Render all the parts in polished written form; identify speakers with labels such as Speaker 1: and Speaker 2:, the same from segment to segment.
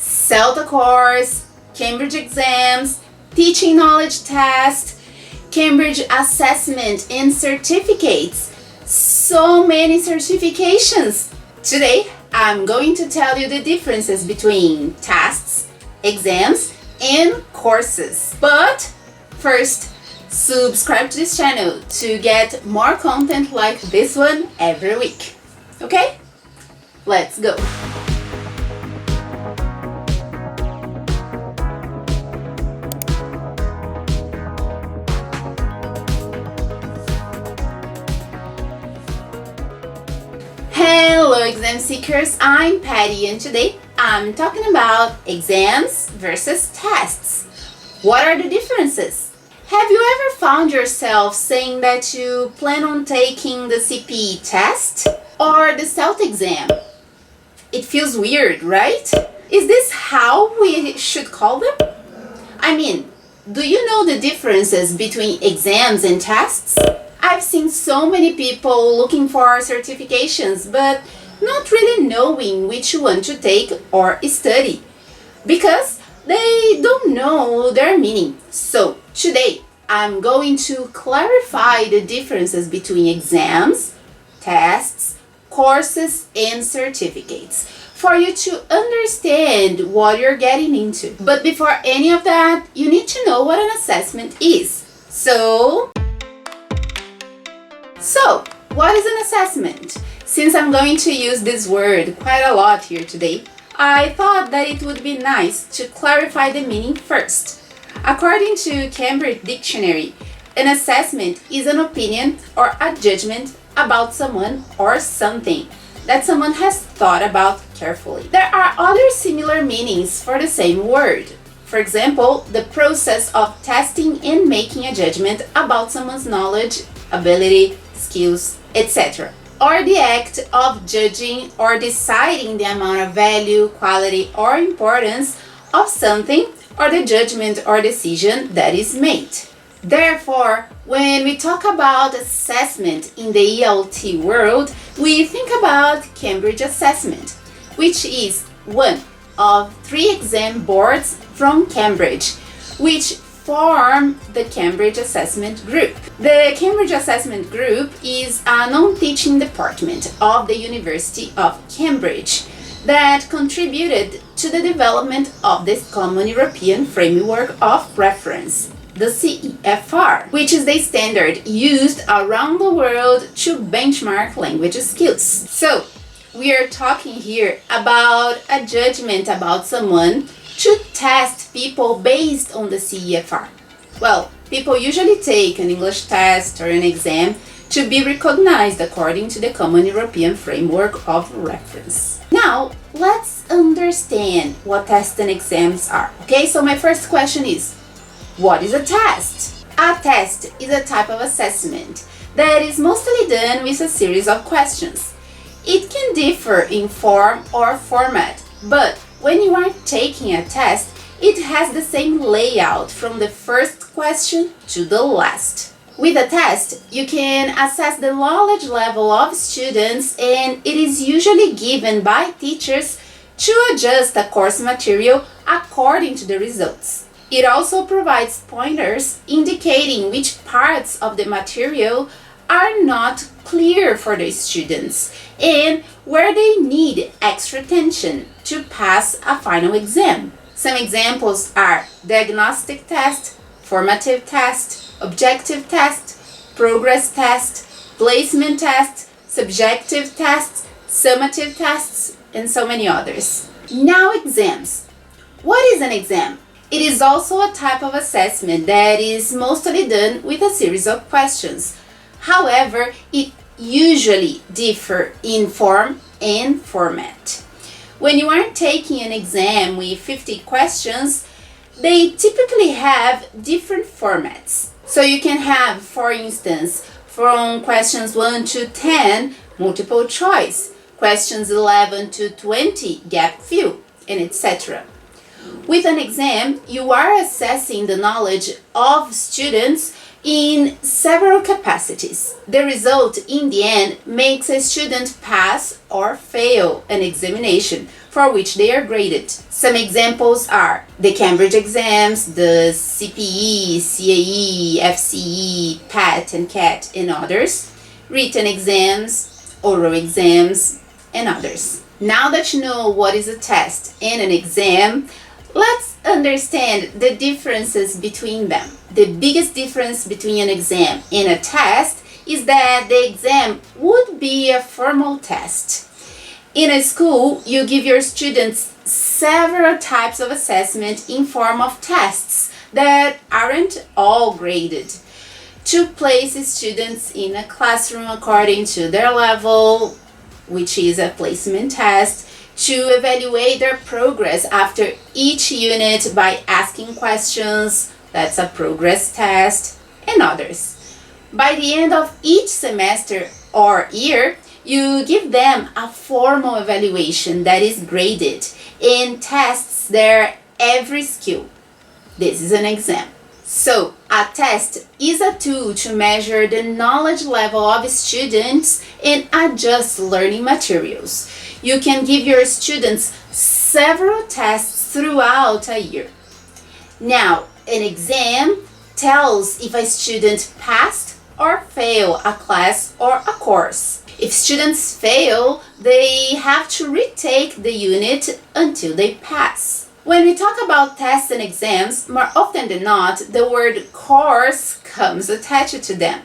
Speaker 1: CELTA Course, Cambridge exams, teaching knowledge test, Cambridge assessment and certificates. So many certifications! Today, I'm going to tell you the differences between tests, exams, and courses. But first, subscribe to this channel to get more content like this one every week. Okay? Let's go! Hello exam seekers, I'm Patty and today I'm talking about exams versus tests. What are the differences? Have you ever found yourself saying that you plan on taking the CP test or the CELT exam? It feels weird, right? Is this how we should call them? I mean, do you know the differences between exams and tests? I've seen so many people looking for certifications but not really knowing which one to take or study because they don't know their meaning. So today I'm going to clarify the differences between exams, tests, courses, and certificates for you to understand what you're getting into. But before any of that, you need to know what an assessment is. So, what is an assessment? Since I'm going to use this word quite a lot here today, I thought that it would be nice to clarify the meaning first. According to Cambridge Dictionary, an assessment is an opinion or a judgment about someone or something that someone has thought about carefully. There are other similar meanings for the same word. For example, the process of testing and making a judgment about someone's knowledge, ability, skills, etc. Or the act of judging or deciding the amount of value, quality, or importance of something or the judgment or decision that is made. Therefore, when we talk about assessment in the ELT world, we think about Cambridge Assessment, which is one of 3 exam boards from Cambridge, which form the Cambridge Assessment Group. The Cambridge Assessment Group is a non-teaching department of the University of Cambridge that contributed to the development of this Common European Framework of Reference, the CEFR, which is the standard used around the world to benchmark language skills. So, we are talking here about a judgment about someone to test people based on the CEFR. Well, people usually take an English test or an exam to be recognized according to the Common European Framework of Reference. Now, let's understand what tests and exams are. Okay, so my first question is, what is a test? A test is a type of assessment that is mostly done with a series of questions. It can differ in form or format, but when you are taking a test, it has the same layout from the first question to the last. With a test, you can assess the knowledge level of students, and it is usually given by teachers to adjust a course material according to the results. It also provides pointers indicating which parts of the material are not clear for the students and where they need extra attention to pass a final exam. Some examples are diagnostic test, formative test, objective test, progress test, placement test, subjective tests, summative tests, and so many others. Now exams. What is an exam? It is also a type of assessment that is mostly done with a series of questions. However, it usually differs in form and format. When you are taking an exam with 50 questions, they typically have different formats. So you can have, for instance, from questions 1 to 10, multiple choice, questions 11 to 20, gap fill, and etc. With an exam, you are assessing the knowledge of students in several capacities. The result in the end makes a student pass or fail an examination. for which they are graded. Some examples are the Cambridge exams, the CPE, CAE, FCE, PAT and CAT, and others, written exams, oral exams, and others. Now that you know what is a test and an exam, let's understand the differences between them. The biggest difference between an exam and a test is that the exam would be a formal test. In a school, you give your students several types of assessment in form of tests that aren't all graded, to place students in a classroom according to their level, which is a placement test, to evaluate their progress after each unit by asking questions, that's a progress test, and others. By the end of each semester or year, you give them a formal evaluation that is graded and tests their every skill. This is an exam. So, a test is a tool to measure the knowledge level of students and adjust learning materials. You can give your students several tests throughout a year. Now, an exam tells if a student passed or failed a class or a course. If students fail, they have to retake the unit until they pass. When we talk about tests and exams, more often than not, the word course comes attached to them.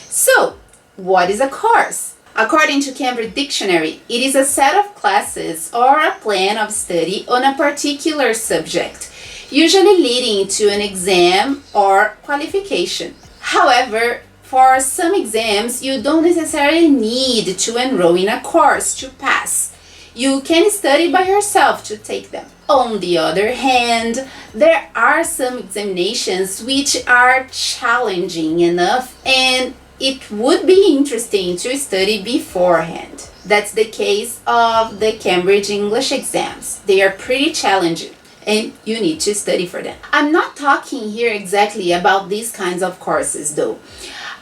Speaker 1: So, what is a course? According to Cambridge Dictionary, it is a set of classes or a plan of study on a particular subject, usually leading to an exam or qualification. However, for some exams, you don't necessarily need to enroll in a course to pass. You can study by yourself to take them. On the other hand, there are some examinations which are challenging enough and it would be interesting to study beforehand. That's the case of the Cambridge English exams. They are pretty challenging and you need to study for them. I'm not talking here exactly about these kinds of courses though.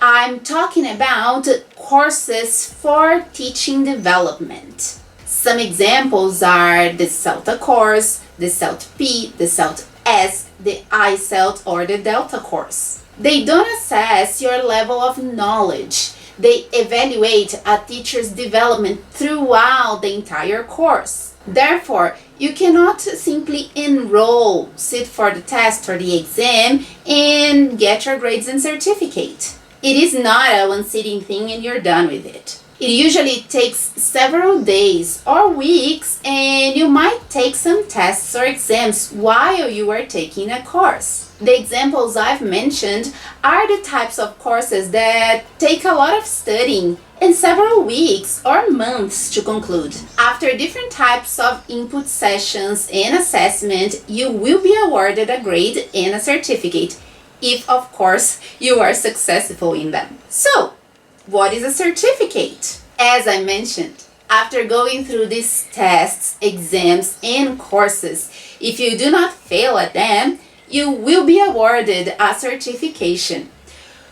Speaker 1: I'm talking about courses for teaching development. Some examples are the CELTA Course, the CELT-P, the CELT-S, the CELT or the CELTA Course. They don't assess your level of knowledge. They evaluate a teacher's development throughout the entire course. Therefore, you cannot simply enroll, sit for the test or the exam, and get your grades and certificate. It is not a one-sitting thing and you're done with it. It usually takes several days or weeks and you might take some tests or exams while you are taking a course. The examples I've mentioned are the types of courses that take a lot of studying and several weeks or months to conclude. After different types of input sessions and assessment, you will be awarded a grade and a certificate, if of course you are successful in them. So, what is a certificate? As I mentioned, after going through these tests, exams, and courses, if you do not fail at them, you will be awarded a certification,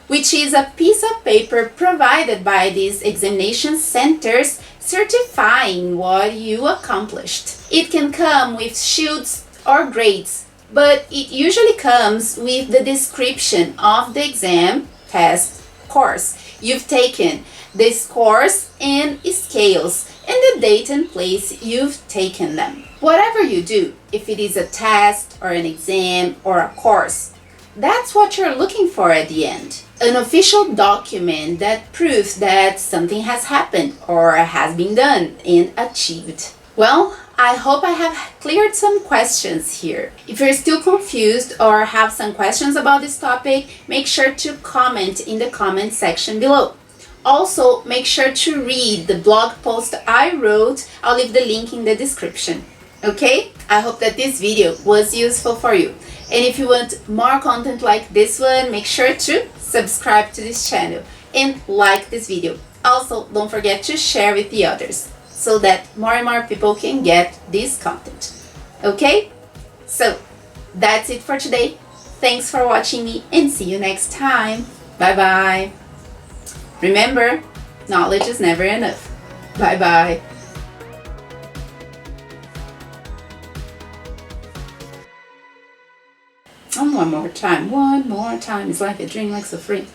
Speaker 1: which is a piece of paper provided by these examination centers certifying what you accomplished. It can come with shields or grades, but it usually comes with the description of the exam, test, course you've taken, this course and scales, and the date and place you've taken them. Whatever you do, if it is a test or an exam or a course, that's what you're looking for at the end. An official document that proves that something has happened or has been done and achieved. Well, I hope I have cleared some questions here. If you're still confused or have some questions about this topic, make sure to comment in the comment section below. Also, make sure to read the blog post I wrote. I'll leave the link in the description. Okay? I hope that this video was useful for you. And if you want more content like this one, make sure to subscribe to this channel and like this video. Also, don't forget to share with the others, so that more and more people can get this content. Okay? So, that's it for today. Thanks for watching me and see you next time. Bye bye. Remember, knowledge is never enough. Bye bye. One more time. One more time. It's like a dream, like so free.